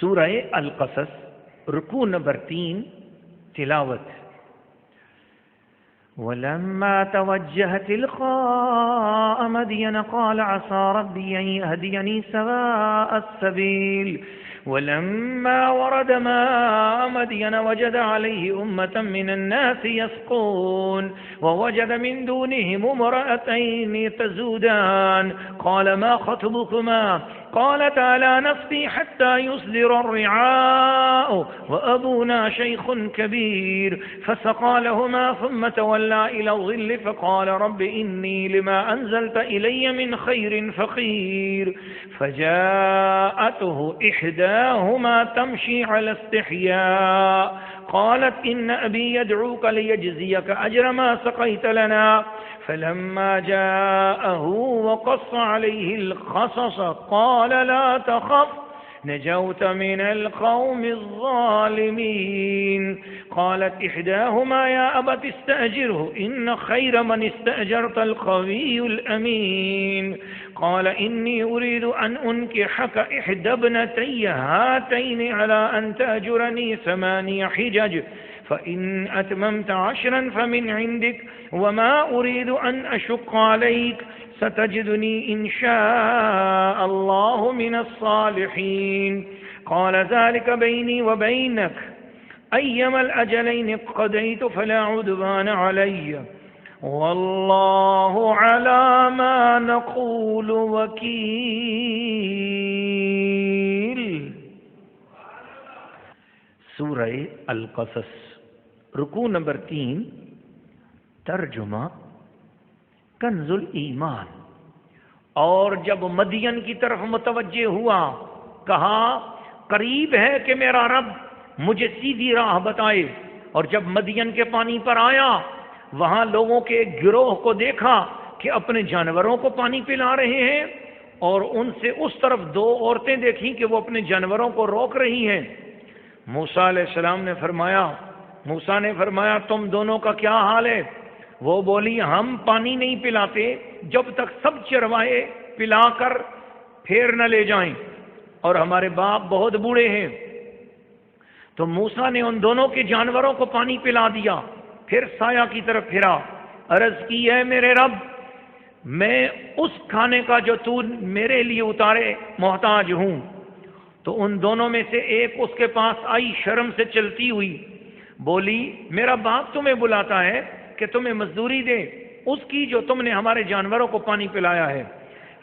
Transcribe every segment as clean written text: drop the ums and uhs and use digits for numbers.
سورہ القصص رکوع نمبر 3 تلاوت. ولما توجه تلقاء مدين قال عسى ربي أن يهديني سواء السبيل ولما ورد ماء مدين وجد عليه أمة من الناس يسقون ووجد من دونهم امرأتين تزودان قال ما خطبكما قالتا لا نسقي حتى يصدر الرعاء وأبونا شيخ كبير فسقى لهما ثم تولى إلى الظل فقال رب إني لما أنزلت إلي من خير فقير فجاءته إحداهما تمشي على استحياء قالت إن أبي يدعوك ليجزيك أجر ما سقيت لنا فلما جاءه وقص عليه القصص قال لا تخف نجوت من القوم الظالمين قالت إحداهما يا أبت استأجره إن خير من استأجرت القوي الأمين قال إني أريد أن أنكحك إحدى ابنتي هاتين على أن تأجرني 8 حجج فإن أتممت 10 فمن عندك وما أريد أن أشق عليك ستجدني إن شاء الله من الصالحين قال ذلك بيني وبينك أيما الأجلين قضيت فلا عدوان علي والله على ما نقول وكيل. سورہ القصص رکوع نمبر 3 ترجمہ کنز الایمان. اور جب مدین کی طرف متوجہ ہوا کہا قریب ہے کہ میرا رب مجھے سیدھی راہ بتائے. اور جب مدین کے پانی پر آیا وہاں لوگوں کے ایک گروہ کو دیکھا کہ اپنے جانوروں کو پانی پلا رہے ہیں اور ان سے اس طرف 2 عورتیں دیکھیں کہ وہ اپنے جانوروں کو روک رہی ہیں. موسیٰ علیہ السلام نے فرمایا تم دونوں کا کیا حال ہے؟ وہ بولی ہم پانی نہیں پلاتے جب تک سب چروائے پلا کر پھیر نہ لے جائیں اور ہمارے باپ بہت بوڑھے ہیں. تو موسیٰ نے ان دونوں کے جانوروں کو پانی پلا دیا، پھر سایہ کی طرف پھرا، عرض کی ہے میرے رب میں اس کھانے کا جو تو میرے لیے اتارے محتاج ہوں. تو ان دونوں میں سے ایک اس کے پاس آئی شرم سے چلتی ہوئی، بولی میرا باپ تمہیں بلاتا ہے کہ تمہیں مزدوری دے اس کی جو تم نے ہمارے جانوروں کو پانی پلایا ہے.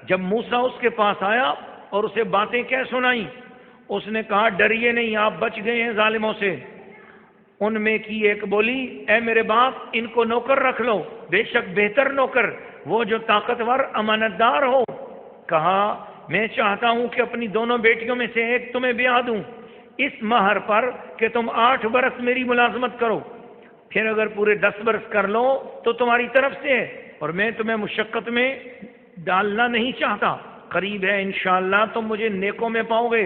جب موسیٰ اس کے پاس آیا اور اسے باتیں کہہ سنائی، اس نے کہا ڈریے نہیں، آپ بچ گئے ہیں ظالموں سے. ان میں کی ایک بولی اے میرے باپ ان کو نوکر رکھ لو، بے شک بہتر نوکر وہ جو طاقتور امانت دار ہو. کہا میں چاہتا ہوں کہ اپنی دونوں بیٹیوں میں سے ایک تمہیں بیاہ دوں اس مہر پر کہ تم 8 برس میری ملازمت کرو، پھر اگر پورے 10 برس کر لو تو تمہاری طرف سے ہے اور میں تمہیں مشقت میں ڈالنا نہیں چاہتا. قریب ہے انشاءاللہ تم مجھے نیکوں میں پاؤ گے.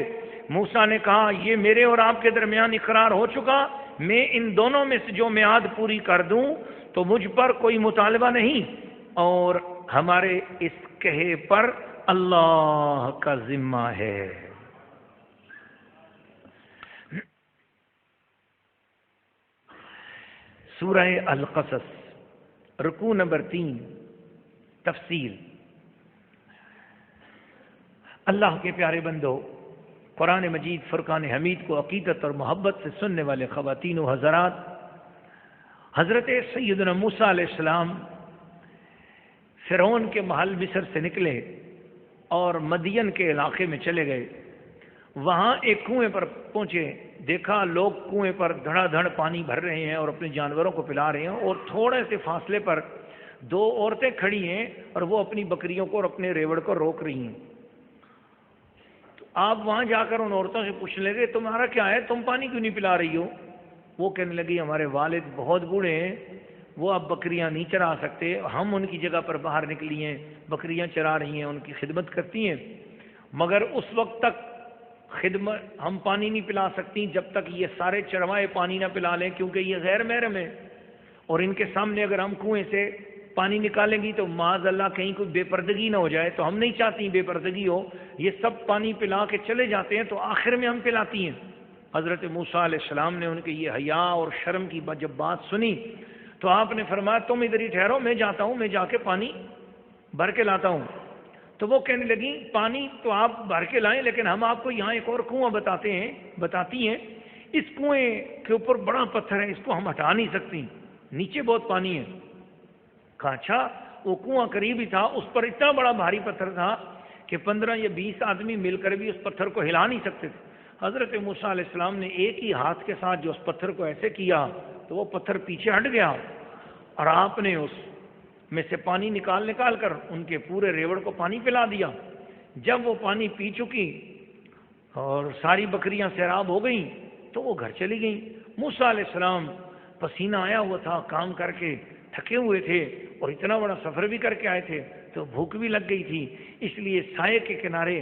موسیٰ نے کہا یہ میرے اور آپ کے درمیان اقرار ہو چکا، میں ان دونوں میں سے جو میعاد پوری کر دوں تو مجھ پر کوئی مطالبہ نہیں اور ہمارے اس کہے پر اللہ کا ذمہ ہے. سورہ القصص رکوع نمبر 3 تفصیل. اللہ کے پیارے بندو، قرآن مجید فرقان حمید کو عقیدت اور محبت سے سننے والے خواتین و حضرات، حضرت سیدنا موسیٰ علیہ السلام فرعون کے محل مصر سے نکلے اور مدین کے علاقے میں چلے گئے. وہاں ایک کنویں پر پہنچے، دیکھا لوگ کنویں پر دھڑا دھڑ پانی بھر رہے ہیں اور اپنے جانوروں کو پلا رہے ہیں اور تھوڑے سے فاصلے پر 2 عورتیں کھڑی ہیں اور وہ اپنی بکریوں کو اور اپنے ریوڑ کو روک رہی ہیں. تو آپ وہاں جا کر ان عورتوں سے پوچھ لیں گے تمہارا کیا ہے، تم پانی کیوں نہیں پلا رہی ہو؟ وہ کہنے لگی ہمارے والد بہت بوڑھے ہیں، وہ اب بکریاں نہیں چرا سکتے، ہم ان کی جگہ پر باہر نکلی ہیں، بکریاں چرا رہی ہیں، ان کی خدمت کرتی ہیں، مگر اس وقت تک خدمت ہم پانی نہیں پلا سکتی جب تک یہ سارے چروائے پانی نہ پلا لیں، کیونکہ یہ غیر محرم ہے اور ان کے سامنے اگر ہم کنویں سے پانی نکالیں گی تو معاذ اللہ کہیں کوئی بے پردگی نہ ہو جائے، تو ہم نہیں چاہتی بے پردگی ہو، یہ سب پانی پلا کے چلے جاتے ہیں تو آخر میں ہم پلاتی ہیں۔ حضرت موسیٰ علیہ السلام نے ان کے یہ حیا اور شرم کی جب بات سنی تو آپ نے فرمایا تم ادھر ہی ٹھہرو، میں جاتا ہوں، میں جا کے پانی بھر کے لاتا ہوں۔ تو وہ کہنے لگی پانی تو آپ بھر کے لائیں، لیکن ہم آپ کو یہاں ایک اور کنواں بتاتی ہیں، اس کنویں کے اوپر بڑا پتھر ہے، اس کو ہم ہٹا نہیں سکتی، نیچے بہت پانی ہے۔ کہا اچھا، وہ کنواں قریب ہی تھا، اس پر اتنا بڑا بھاری پتھر تھا کہ 15 یا 20 آدمی مل کر بھی اس پتھر کو ہلا نہیں سکتے تھے۔ حضرت موسیٰ علیہ السلام نے ایک ہی ہاتھ کے ساتھ جو اس پتھر کو ایسے کیا تو وہ پتھر پیچھے ہٹ گیا، اور آپ نے اس میں سے پانی نکال کر ان کے پورے ریوڑ کو پانی پلا دیا۔ جب وہ پانی پی چکی اور ساری بکریاں سیراب ہو گئیں تو وہ گھر چلی گئیں۔ موسیٰ علیہ السلام پسینہ آیا ہوا تھا، کام کر کے تھکے ہوئے تھے اور اتنا بڑا سفر بھی کر کے آئے تھے، تو بھوک بھی لگ گئی تھی، اس لیے سائے کے کنارے،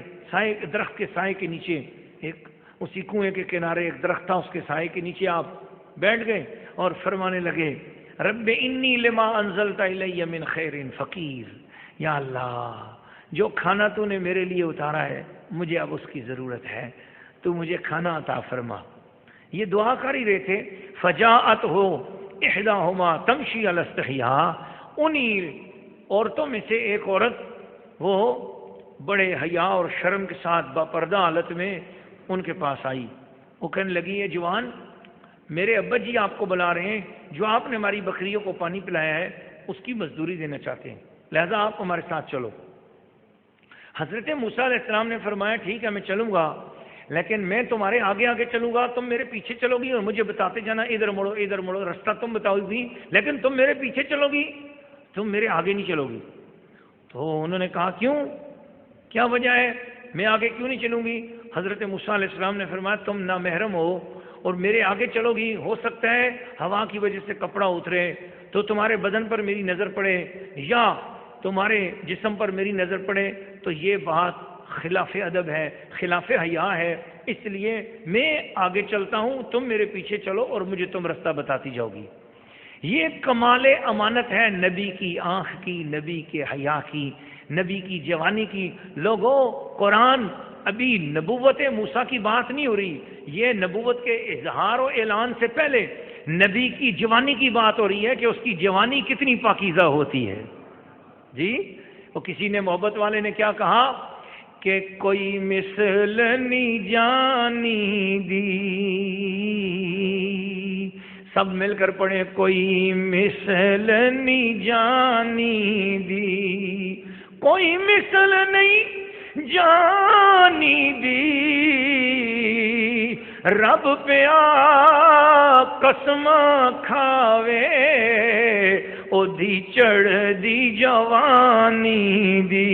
درخت کے سائے کے نیچے، ایک اسی کنویں کے کنارے ایک درخت تھا، اس کے سائے کے نیچے آپ بیٹھ گئے اور فرمانے لگے رب انی لما انزلت الی من خیر فقیر، یا اللہ جو کھانا تو نے میرے لیے اتارا ہے مجھے اب اس کی ضرورت ہے، تو مجھے کھانا عطا فرما۔ یہ دعا کر ہی رہے تھے، فجاءت ہو احداہما تمشی علی استحیاء، انہی عورتوں میں سے ایک عورت وہ بڑے حیا اور شرم کے ساتھ باپردہ حالت میں ان کے پاس آئی۔ وہ کہنے لگی یہ جوان، میرے ابا جی آپ کو بلا رہے ہیں، جو آپ نے ہماری بکریوں کو پانی پلایا ہے اس کی مزدوری دینا چاہتے ہیں، لہذا آپ ہمارے ساتھ چلو۔ حضرت موسیٰ علیہ السلام نے فرمایا ٹھیک ہے میں چلوں گا، لیکن میں تمہارے آگے آگے چلوں گا، تم میرے پیچھے چلو گی اور مجھے بتاتے جانا ادھر مڑو ادھر مڑو، رستہ تم بتاؤ گی، لیکن تم میرے پیچھے چلو گی، تم میرے آگے نہیں چلو گی۔ تو انہوں نے کہا کیوں، کیا وجہ ہے، میں آگے کیوں نہیں چلوں گی؟ حضرت موسیٰ علیہ السلام نے فرمایا تم نامحرم ہو اور میرے آگے چلو گی، ہو سکتا ہے ہوا کی وجہ سے کپڑا اترے تو تمہارے بدن پر میری نظر پڑے یا تمہارے جسم پر میری نظر پڑے، تو یہ بات خلاف ادب ہے، خلاف حیا ہے، اس لیے میں آگے چلتا ہوں، تم میرے پیچھے چلو اور مجھے تم رستہ بتاتی جاؤ گی۔ یہ کمال امانت ہے نبی کی آنکھ کی، نبی کے حیا کی، نبی کی جوانی کی۔ لوگوں قرآن ابھی نبوت موسیٰ کی بات نہیں ہو رہی، یہ نبوت کے اظہار و اعلان سے پہلے نبی کی جوانی کی بات ہو رہی ہے کہ اس کی جوانی کتنی پاکیزہ ہوتی ہے۔ جی وہ کسی نے محبت والے نے کیا کہا کہ کوئی مثل نہیں جانی دی، سب مل کر پڑھیں، کوئی مثل نہیں جانی دی، کوئی مثل نہیں جانی دی، رب پہ قسم کھاوے او دی چڑھ دی جوانی دی۔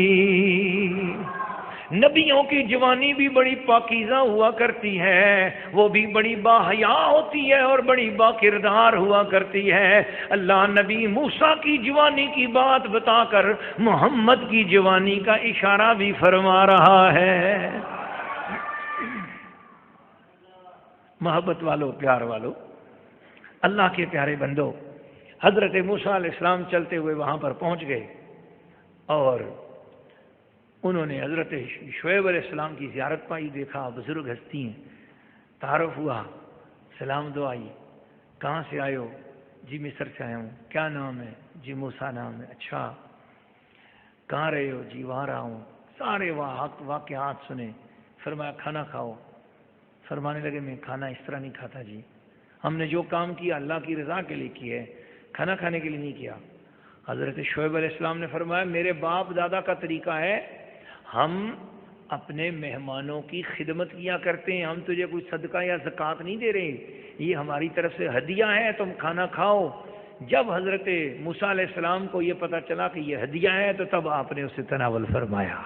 نبیوں کی جوانی بھی بڑی پاکیزہ ہوا کرتی ہے، وہ بھی بڑی باحیا ہوتی ہے اور بڑی با کردار ہوا کرتی ہے۔ اللہ نبی موسیٰ کی جوانی کی بات بتا کر محمد کی جوانی کا اشارہ بھی فرما رہا ہے۔ محبت والو، پیار والو، اللہ کے پیارے بندو، حضرت موسیٰ علیہ السلام چلتے ہوئے وہاں پر پہنچ گئے اور انہوں نے حضرت شعیب علیہ السلام کی زیارت پائی، دیکھا بزرگ ہستی ہیں، تعارف ہوا، سلام دعائی، کہاں سے آئے ہو؟ جی مصر سے آیا ہوں۔ کیا نام ہے؟ جی موسیٰ نام ہے۔ اچھا کہاں رہے ہو؟ جی وہاں رہا ہوں۔ سارے واقعات سنے، فرمایا کھانا کھاؤ۔ فرمانے لگے میں کھانا اس طرح نہیں کھاتا جی، ہم نے جو کام کیا اللہ کی رضا کے لیے کیا ہے، کھانا کھانے کے لیے نہیں کیا۔ حضرت شعیب علیہ السلام نے فرمایا میرے باپ دادا کا طریقہ ہے، ہم اپنے مہمانوں کی خدمت کیا کرتے ہیں، ہم تجھے کوئی صدقہ یا زکوٰۃ نہیں دے رہے، یہ ہماری طرف سے ہدیہ ہے، تم کھانا کھاؤ۔ جب حضرت موسیٰ علیہ السلام کو یہ پتہ چلا کہ یہ ہدیہ ہے تو تب آپ نے اسے تناول فرمایا۔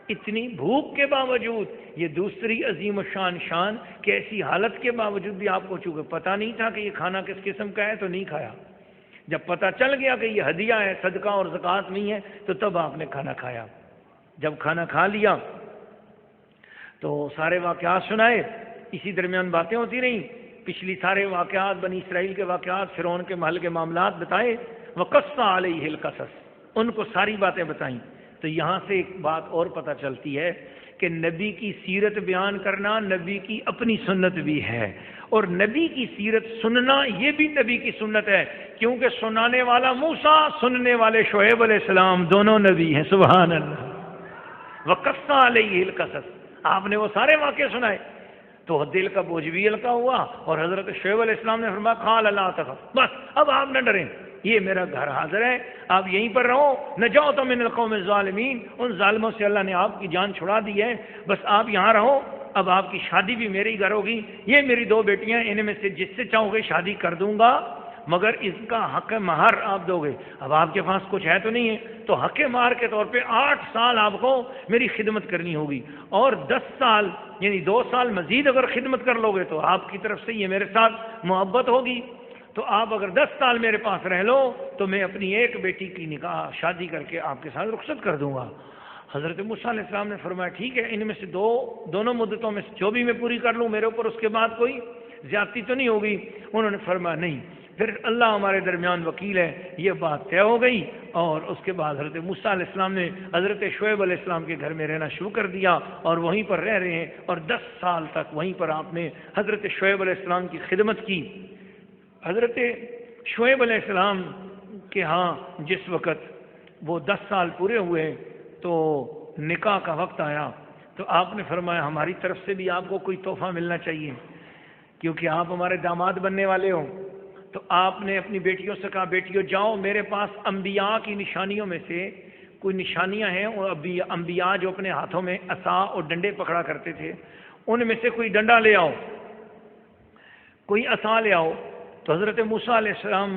اتنی بھوک کے باوجود، یہ دوسری عظیم الشان شان کہ ایسی حالت کے باوجود بھی آپ کو چونکہ پتہ نہیں تھا کہ یہ کھانا کس قسم کا ہے تو نہیں کھایا، جب پتہ چل گیا کہ یہ ہدیہ ہے، صدقہ اور زکوٰۃ نہیں ہے، تو تب آپ نے کھانا کھایا۔ جب کھانا کھا لیا تو سارے واقعات سنائے، اسی درمیان باتیں ہوتی رہیں، پچھلی سارے واقعات، بنی اسرائیل کے واقعات، فرعون کے محل کے معاملات بتائے۔ وقص علیہ القصص، ان کو ساری باتیں بتائیں۔ تو یہاں سے ایک بات اور پتہ چلتی ہے کہ نبی کی سیرت بیان کرنا نبی کی اپنی سنت بھی ہے، اور نبی کی سیرت سننا یہ بھی نبی کی سنت ہے، کیونکہ سنانے والا موسیٰ، سننے والے شعیب علیہ السلام، دونوں نبی ہیں۔ سبحان اللہ۔ وقص علیہ القصص، آپ نے وہ سارے واقعے سنائے تو دل کا بوجھ بھی ہلکا ہوا، اور حضرت شعیب علیہ السلام نے فرمایا قال لا تخف، بس اب آپ نہ ڈریں، یہ میرا گھر حاضر ہے، آپ یہیں پر رہو، نجوت من القوم الظالمین، ان ظالموں سے اللہ نے آپ کی جان چھڑا دی ہے، بس آپ یہاں رہو، اب آپ کی شادی بھی میرے ہی گھر ہوگی، یہ میری 2 بیٹیاں، ان میں سے جس سے چاہو گے شادی کر دوں گا، مگر اس کا حق مہر آپ دو گے۔ اب آپ کے پاس کچھ ہے تو نہیں ہے، تو حق مہر کے طور پہ 8 سال آپ کو میری خدمت کرنی ہوگی، اور 10 سال یعنی 2 سال مزید اگر خدمت کر لو گے تو آپ کی طرف سے یہ میرے ساتھ محبت ہوگی، تو آپ اگر 10 سال میرے پاس رہ لو تو میں اپنی ایک بیٹی کی نکاح شادی کر کے آپ کے ساتھ رخصت کر دوں گا۔ حضرت موسیٰ علیہ السلام نے فرمایا ٹھیک ہے، ان میں سے دونوں مدتوں میں سے جو بھی میں پوری کر لوں، میرے اوپر اس کے بعد کوئی زیادتی تو نہیں ہوگی؟ انہوں نے فرمایا نہیں۔ پھر اللہ ہمارے درمیان وکیل ہے، یہ بات طے ہو گئی، اور اس کے بعد حضرت موسیٰ علیہ السلام نے حضرت شعیب علیہ السلام کے گھر میں رہنا شروع کر دیا، اور وہیں پر رہ رہے ہیں، اور 10 سال تک وہیں پر آپ نے حضرت شعیب علیہ السلام کی خدمت کی۔ حضرت شعیب علیہ السلام کے ہاں جس وقت وہ 10 سال پورے ہوئے تو نکاح کا وقت آیا، تو آپ نے فرمایا ہماری طرف سے بھی آپ کو کوئی تحفہ ملنا چاہیے، کیونکہ آپ ہمارے داماد بننے والے ہو۔ تو آپ نے اپنی بیٹیوں سے کہا بیٹیوں جاؤ، میرے پاس انبیاء کی نشانیوں میں سے کوئی نشانیاں ہیں، اور انبیاء جو اپنے ہاتھوں میں عصا اور ڈنڈے پکڑا کرتے تھے، ان میں سے کوئی ڈنڈا لے آؤ، کوئی عصا لے آؤ۔ تو حضرت موسیٰ علیہ السلام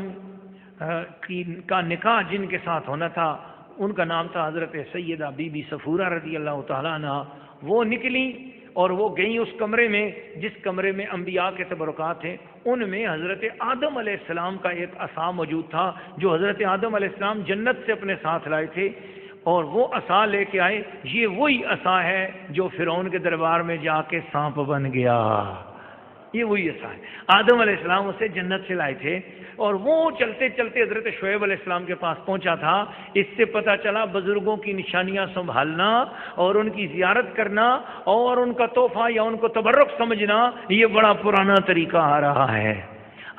کا نکاح جن کے ساتھ ہونا تھا ان کا نام تھا حضرت سیدہ بی بی صفورہ رضی اللہ تعالیٰ عنہ۔ وہ نکلی اور وہ گئیں اس کمرے میں جس کمرے میں انبیاء کے تبرکات تھے، ان میں حضرت آدم علیہ السلام کا ایک عصا موجود تھا جو حضرت آدم علیہ السلام جنت سے اپنے ساتھ لائے تھے، اور وہ عصا لے کے آئے۔ یہ وہی عصا ہے جو فرعون کے دربار میں جا کے سانپ بن گیا، یہ وہی عصا ہے، آدم علیہ السلام اسے جنت سے لائے تھے، اور وہ چلتے چلتے حضرت شعیب علیہ السلام کے پاس پہنچا تھا۔ اس سے پتہ چلا بزرگوں کی نشانیاں سنبھالنا اور ان کی زیارت کرنا اور ان کا تحفہ یا ان کو تبرک سمجھنا یہ بڑا پرانا طریقہ آ رہا ہے۔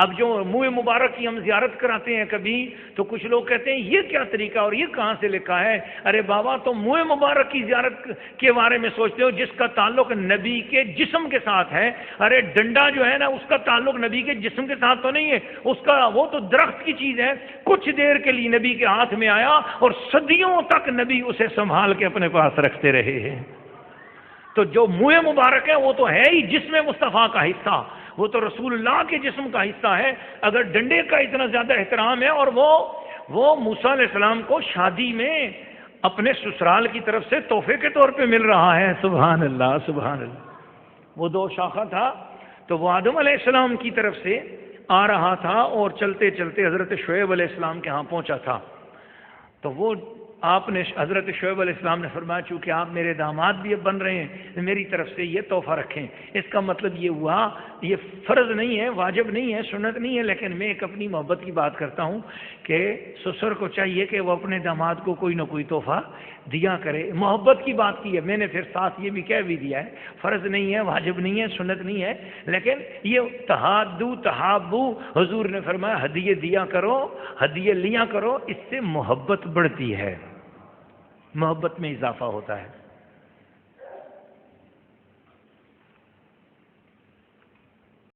اب جو منہ مبارک کی ہم زیارت کراتے ہیں کبھی، تو کچھ لوگ کہتے ہیں یہ کیا طریقہ اور یہ کہاں سے لکھا ہے؟ ارے بابا، تم منہ مبارک کی زیارت کے بارے میں سوچتے ہو جس کا تعلق نبی کے جسم کے ساتھ ہے۔ ارے ڈنڈا جو ہے نا، اس کا تعلق نبی کے جسم کے ساتھ تو نہیں ہے، اس کا وہ تو درخت کی چیز ہے، کچھ دیر کے لیے نبی کے ہاتھ میں آیا اور صدیوں تک نبی اسے سنبھال کے اپنے پاس رکھتے رہے ہیں۔ تو جو منہ مبارک ہے وہ تو ہے ہی جسم مصطفیٰ کا حصہ، وہ تو رسول اللہ کے جسم کا حصہ ہے۔ اگر ڈنڈے کا اتنا زیادہ احترام ہے، اور وہ موسیٰ علیہ السلام کو شادی میں اپنے سسرال کی طرف سے تحفے کے طور پہ مل رہا ہے، سبحان اللہ سبحان اللہ۔ وہ 2 شاخہ تھا، تو وہ آدم علیہ السلام کی طرف سے آ رہا تھا اور چلتے چلتے حضرت شعیب علیہ السلام کے ہاں پہنچا تھا۔ تو وہ آپ نے حضرت شعیب علیہ السلام نے فرمایا چونکہ آپ میرے داماد بھی اب بن رہے ہیں، میری طرف سے یہ تحفہ رکھیں۔ اس کا مطلب یہ ہوا، یہ فرض نہیں ہے، واجب نہیں ہے، سنت نہیں ہے، لیکن میں ایک اپنی محبت کی بات کرتا ہوں کہ سسر کو چاہیے کہ وہ اپنے داماد کو کوئی نہ کوئی تحفہ دیا کرے۔ محبت کی بات کی ہے میں نے، پھر ساتھ یہ بھی کہہ بھی دیا ہے، فرض نہیں ہے، واجب نہیں ہے، سنت نہیں ہے، لیکن یہ تحادو تحابو، حضور نے فرمایا ہدیے دیا کرو، ہدیے لیا کرو، اس سے محبت بڑھتی ہے، محبت میں اضافہ ہوتا ہے۔